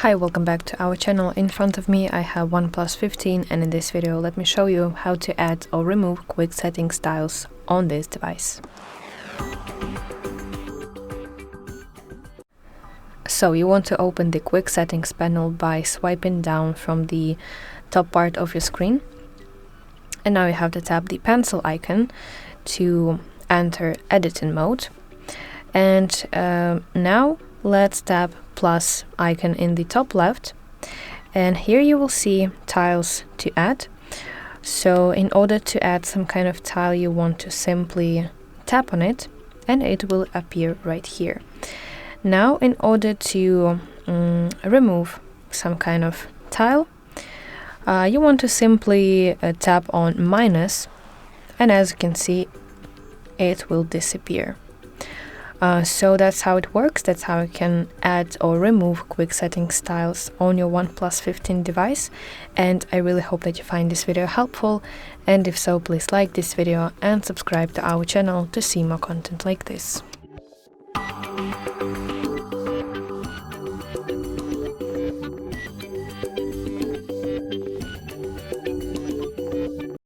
Hi, welcome back to our channel. In front of me I have OnePlus 15, and in this video let me show you how to add or remove quick setting styles on this device. So you want to open the quick settings panel by swiping down from the top part of your screen, and now you have to tap the pencil icon to enter editing mode. And now let's tap plus icon in the top left, and here you will see tiles to add. So in order to add some kind of tile, you want to simply tap on it and it will appear right here. Now in order to remove some kind of tile, you want to simply tap on minus, and as you can see it will disappear. So that's how it works. That's how you can add or remove quick setting styles on your OnePlus 15 device, and I really hope that you find this video helpful, and if so, please like this video and subscribe to our channel to see more content like this.